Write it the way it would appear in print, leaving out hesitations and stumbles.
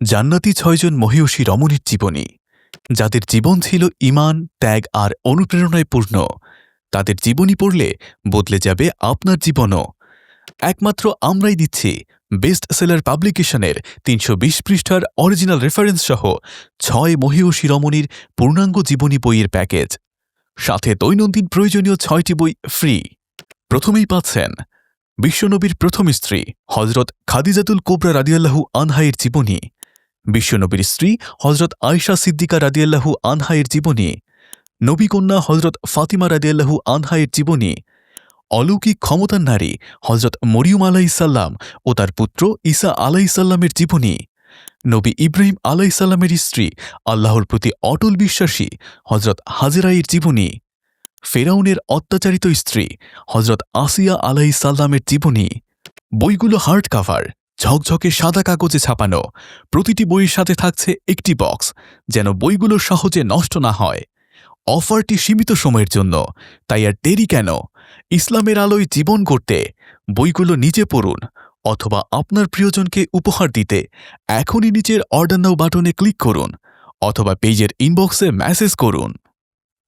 জান্নাতি ৬ জন মহীয়সী রমণীর জীবনী, যাদের জীবন ছিল ঈমান, ত্যাগ আর অনুপ্রেরণায় পূর্ণ। তাদের জীবনী পড়লে বদলে যাবে আপনার জীবনও। একমাত্র আমরাই দিচ্ছি বেস্ট সেলার পাবলিকেশনের ৩২০ পৃষ্ঠার অরিজিনাল রেফারেন্স সহ ৬ মহীয়সী রমণীর পূর্ণাঙ্গ জীবনী বইয়ের প্যাকেজ, সাথে দৈনন্দিন প্রয়োজনীয় ৬টি বই ফ্রি। প্রথমেই পাচ্ছেন বিশ্বনবীর প্রথম স্ত্রী হজরত খাদিজাতুল কোবরা রাদিয়াল্লাহু আনহা-এর জীবনী, বিশ্বনবীর স্ত্রী হজরত আয়েশা সিদ্দিকা রাদিয়াল্লাহু আনহা-এর জীবনী, নবীকন্যা হজরত ফাতিমা রাদিয়াল্লাহু আনহা-এর জীবনী, অলৌকিক ক্ষমতার নারী হজরত মরিয়ম আলাইহিসসালাম ও তার পুত্র ঈসা আলাইহিসসালামের জীবনী, নবী ইব্রাহিম আলাইহিসসালামের স্ত্রী আল্লাহর প্রতি অটল বিশ্বাসী হজরত হাজেরা-এর জীবনী, ফেরাউনের অত্যাচারিত স্ত্রী হজরত আসিয়া আলাইহিসসালামের জীবনী। বইগুলো হার্ড কাভার, ঝকঝকে সাদা কাগজে ছাপানো। প্রতিটি বইয়ের সাথে থাকছে একটি বক্স, যেন বইগুলো সহজে নষ্ট না হয়। অফারটি সীমিত সময়ের জন্য, তাই আর দেরি কেন? ইসলামের আলোয় জীবন গড়তে বইগুলো নিজে পড়ুন, অথবা আপনার প্রিয়জনকে উপহার দিতে এখনই নিচের অর্ডার নাও বাটনে ক্লিক করুন, অথবা পেজের ইনবক্সে মেসেজ করুন।